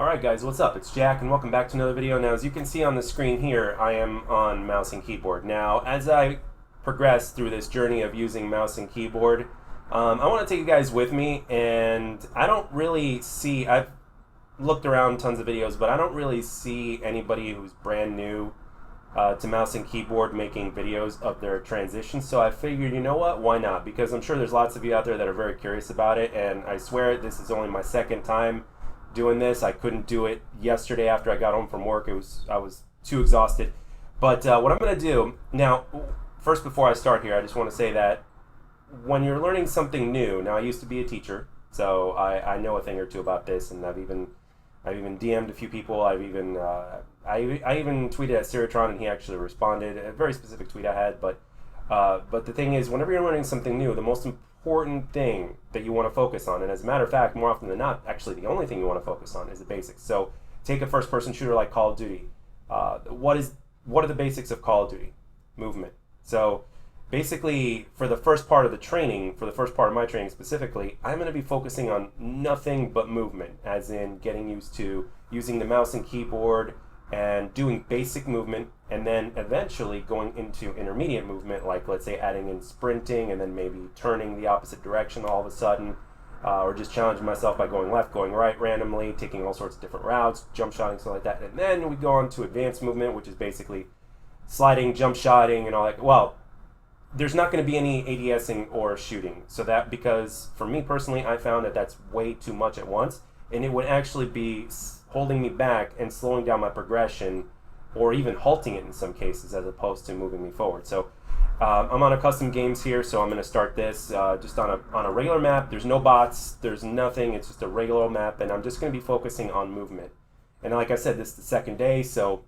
Alright guys, what's up? It's Jack and welcome back to another video. Now as you can see on the screen here, I am on mouse and keyboard. Now as I progress through this journey of using mouse and keyboard, I want to take you guys with me, and I don't really see, I've looked around tons of videos, but I don't really see anybody who's brand new to mouse and keyboard making videos of their transitions. So I figured, you know what, why not? Because I'm sure there's lots of you out there that are very curious about it, and I swear this is only my second time doing this. I couldn't do it yesterday after I got home from work. I was too exhausted. But what I'm going to do now, first before I start here, I just want to say that when you're learning something new, now I used to be a teacher, so I know a thing or two about this, and I've even DM'd a few people. I even tweeted at Seratron, and he actually responded. A very specific tweet I had, but the thing is, whenever you're learning something new, the most important thing that you want to focus on, and as a matter of fact, more often than not, actually the only thing you want to focus on is the basics. So take a first-person shooter like Call of Duty. What are the basics of Call of Duty? Movement. So basically, for the first part of the training, for the first part of my training specifically, I'm going to be focusing on nothing but movement, as in getting used to using the mouse and keyboard and doing basic movement, and then eventually going into intermediate movement, like let's say adding in sprinting and then maybe turning the opposite direction all of a sudden, or just challenging myself by going left, going right randomly, taking all sorts of different routes, jump shotting, something like that. And then we go on to advanced movement, which is basically sliding, jump shotting, and all that. Well, there's not going to be any ADSing or shooting, so that, because for me personally, I found that that's way too much at once, and it would actually be holding me back and slowing down my progression, or even halting it in some cases, as opposed to moving me forward. So I'm on a custom games here, so I'm going to start this just on a regular map. There's no bots, there's nothing, it's just a regular map, and I'm just going to be focusing on movement. And like I said, this is the second day, so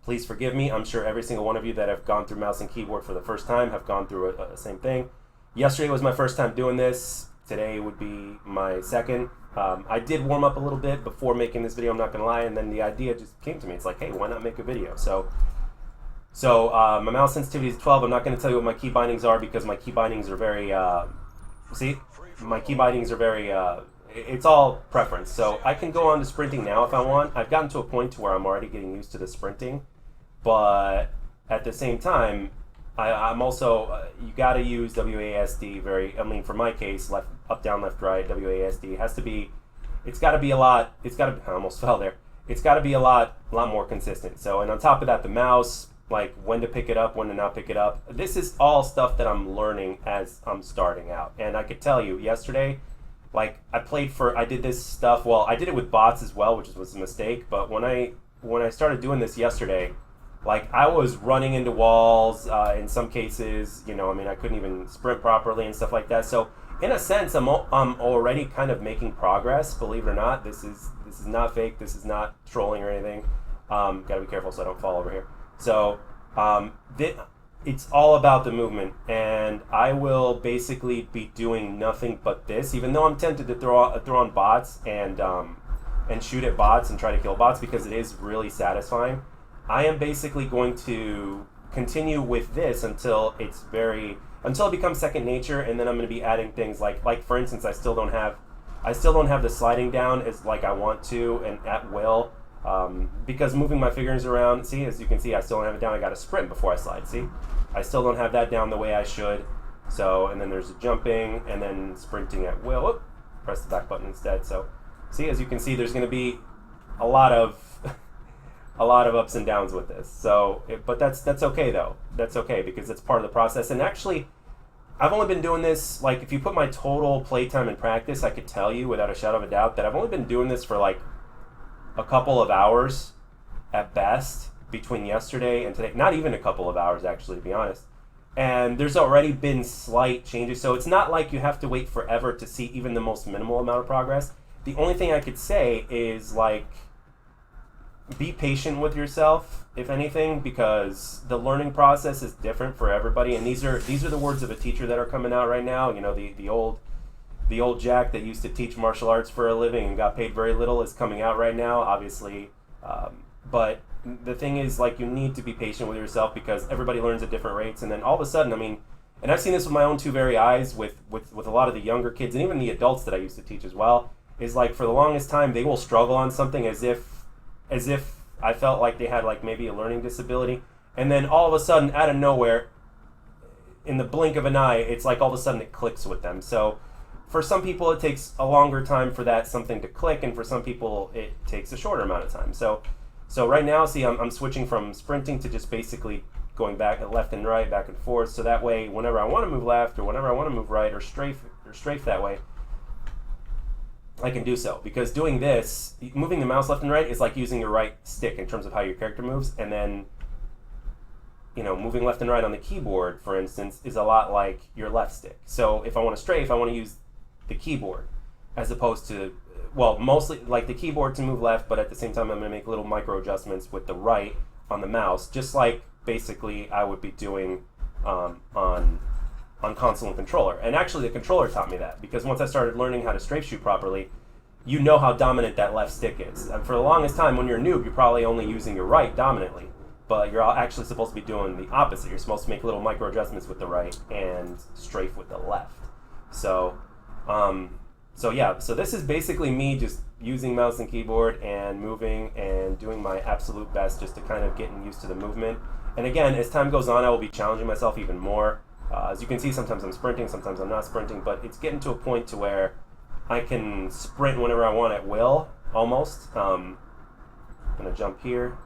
please forgive me. I'm sure every single one of you that have gone through mouse and keyboard for the first time have gone through the same thing. Yesterday was my first time doing this. Today would be my second. I did warm up a little bit before making this video, I'm not going to lie, and then the idea just came to me. It's like, hey, why not make a video? So my mouse sensitivity is 12. I'm not going to tell you what my key bindings are, because my key bindings are very, it's all preference. So I can go on to sprinting now if I want. I've gotten to a point to where I'm already getting used to the sprinting, but at the same time, I'm also, you got to use WASD for my case, left, up, down, left, right, WASD has to be, I almost fell there. It's got to be a lot more consistent. So, and on top of that, the mouse, like when to pick it up, when to not pick it up. This is all stuff that I'm learning as I'm starting out. And I could tell you, yesterday, like I did this stuff, well, I did it with bots as well, which was a mistake, but when I started doing this yesterday, like I was running into walls in some cases, I couldn't even sprint properly and stuff like that. So in a sense, I'm already kind of making progress, believe it or not. This is not fake, this is not trolling or anything. Gotta be careful so I don't fall over here. So it's all about the movement, and I will basically be doing nothing but this, even though I'm tempted to throw on bots and shoot at bots and try to kill bots, because it is really satisfying. I am basically going to continue with this until it becomes second nature, and then I'm going to be adding things like for instance, I still don't have the sliding down as like I want to and at will, because moving my fingers around, see, as you can see, I still don't have it down. I got to sprint before I slide, see? I still don't have that down the way I should. So, and then there's the jumping, and then sprinting at will. Whoop, press the back button instead. So, see, as you can see, there's going to be a lot of ups and downs with this. So, but that's okay though. That's okay, because it's part of the process. And actually, I've only been doing this, like if you put my total playtime in practice, I could tell you without a shadow of a doubt that I've only been doing this for like a couple of hours at best between yesterday and today. Not even a couple of hours, actually, to be honest. And there's already been slight changes. So it's not like you have to wait forever to see even the most minimal amount of progress. The only thing I could say is, like, be patient with yourself, if anything, because the learning process is different for everybody. And these are the words of a teacher that are coming out right now. The old Jack that used to teach martial arts for a living and got paid very little is coming out right now, obviously. But the thing is, like, you need to be patient with yourself, because everybody learns at different rates. And then all of a sudden, and I've seen this with my own two very eyes with a lot of the younger kids and even the adults that I used to teach as well. is like for the longest time they will struggle on something as if I felt like they had like maybe a learning disability, and then all of a sudden out of nowhere, in the blink of an eye, it's like all of a sudden it clicks with them. So for some people it takes a longer time for that something to click, and for some people it takes a shorter amount of time. So right now, see, I'm switching from sprinting to just basically going back left and right, back and forth, so that way whenever I want to move left or whenever I want to move right or strafe that way, I can do so. Because doing this, moving the mouse left and right is like using your right stick in terms of how your character moves, and then moving left and right on the keyboard, for instance, is a lot like your left stick. So if I want to strafe, I want to use the keyboard as opposed to, well, mostly like the keyboard to move left, but at the same time I'm going to make little micro adjustments with the right on the mouse, just like basically I would be doing on console and controller. And actually the controller taught me that, because once I started learning how to strafe shoot properly, you know how dominant that left stick is. And for the longest time, when you're a noob, you're probably only using your right dominantly, but you're actually supposed to be doing the opposite. You're supposed to make little micro adjustments with the right and strafe with the left. So this is basically me just using mouse and keyboard and moving and doing my absolute best just to kind of getting used to the movement. And again, as time goes on, I will be challenging myself even more. As you can see, sometimes I'm sprinting, sometimes I'm not sprinting, but it's getting to a point to where I can sprint whenever I want at will, almost. I'm going to jump here.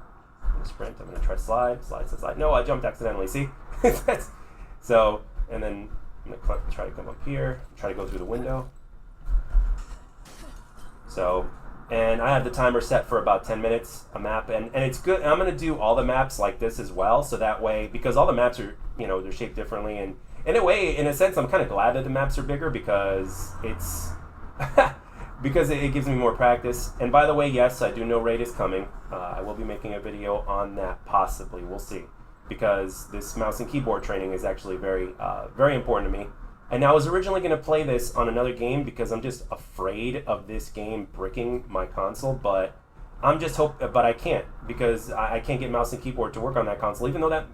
I'm going to sprint. I'm going to try to slide. No, I jumped accidentally. See? So, and then I'm going to try to come up here, try to go through the window. So, and I have the timer set for about 10 minutes a map, and it's good. And I'm going to do all the maps like this as well, so that way, because all the maps are, they're shaped differently, and in a sense, I'm kind of glad that the maps are bigger, because it's, because it gives me more practice. And by the way, yes, I do know Raid is coming. I will be making a video on that, possibly. We'll see. Because this mouse and keyboard training is actually very, very important to me. And I was originally going to play this on another game because I'm just afraid of this game bricking my console, but but I can't, because I can't get mouse and keyboard to work on that console, even though that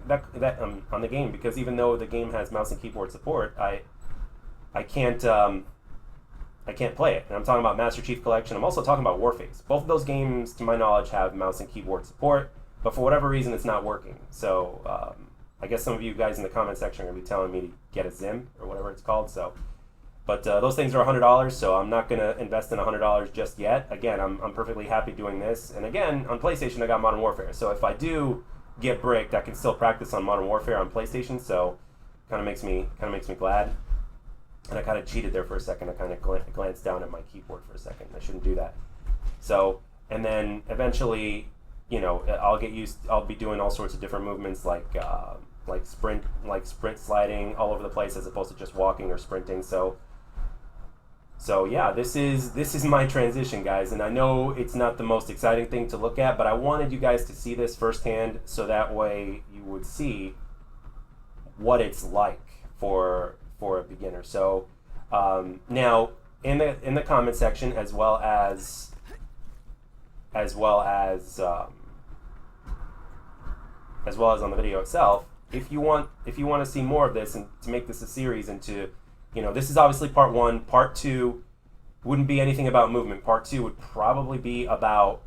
on the game, because even though the game has mouse and keyboard support, I can't play it. And I'm talking about Master Chief Collection. I'm also talking about Warface. Both of those games, to my knowledge, have mouse and keyboard support, but for whatever reason, it's not working. So I guess some of you guys in the comment section are going to be telling me to get a Zim or whatever it's called. So, but those things are $100, so I'm not going to invest in $100 just yet. Again, I'm perfectly happy doing this. And again, on PlayStation, I got Modern Warfare. So if I do get bricked, I can still practice on Modern Warfare on PlayStation. So, kind of makes me glad. And I kind of cheated there for a second. I kind of glanced down at my keyboard for a second. I shouldn't do that. So, and then eventually, I'll be doing all sorts of different movements like sprint sliding all over the place, as opposed to just walking or sprinting. So yeah, this is my transition, guys, and I know it's not the most exciting thing to look at, but I wanted you guys to see this firsthand, so that way you would see what it's like for a beginner. So now in the comment section, as well as on the video itself, if you want to see more of this and to make this a series, and to, this is obviously part 1. Part 2 wouldn't be anything about movement. Part 2 would probably be about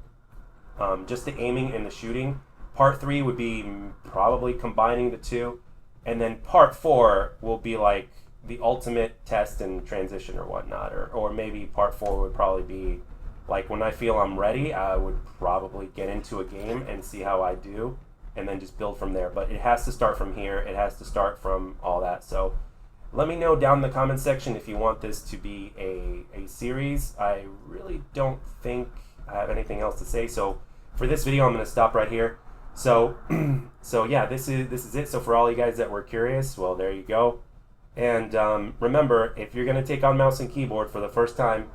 just the aiming and the shooting. Part 3 would be probably combining the two, and then part 4 will be like the ultimate test and transition or whatnot, or maybe part 4 would probably be like when I feel I'm ready, I would probably get into a game and see how I do, and then just build from there. But it has to start from here. It has to start from all that. So let me know down in the comment section if you want this to be a series. I really don't think I have anything else to say. So for this video, I'm going to stop right here. So yeah, this is it. So for all you guys that were curious, well, there you go. And remember, if you're going to take on mouse and keyboard for the first time,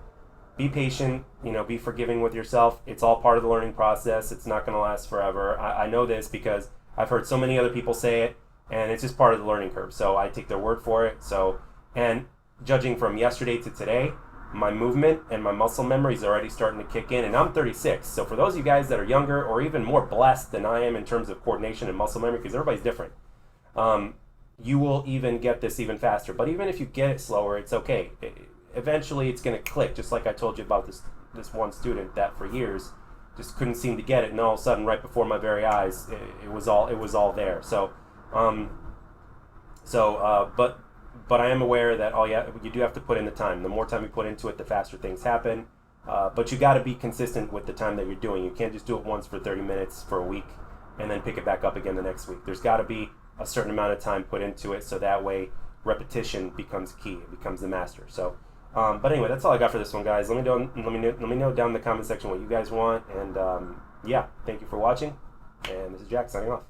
be patient, be forgiving with yourself. It's all part of the learning process. It's not going to last forever. I know this because I've heard so many other people say it, and it's just part of the learning curve. So I take their word for it. So, and judging from yesterday to today, my movement and my muscle memory is already starting to kick in, and I'm 36. So for those of you guys that are younger or even more blessed than I am in terms of coordination and muscle memory, because everybody's different, you will even get this even faster. But even if you get it slower, it's okay. eventually it's going to click, just like I told you about this one student that for years just couldn't seem to get it, and all of a sudden, right before my very eyes, it was all there. So, but I am aware that you do have to put in the time. The more time you put into it, the faster things happen. But you got to be consistent with the time that you're doing. You can't just do it once for 30 minutes for a week and then pick it back up again the next week. There's got to be a certain amount of time put into it, so that way repetition becomes key. It becomes the master. So, but anyway, that's all I got for this one, guys. Let me know down in the comment section what you guys want. And yeah, thank you for watching. And this is Jack signing off.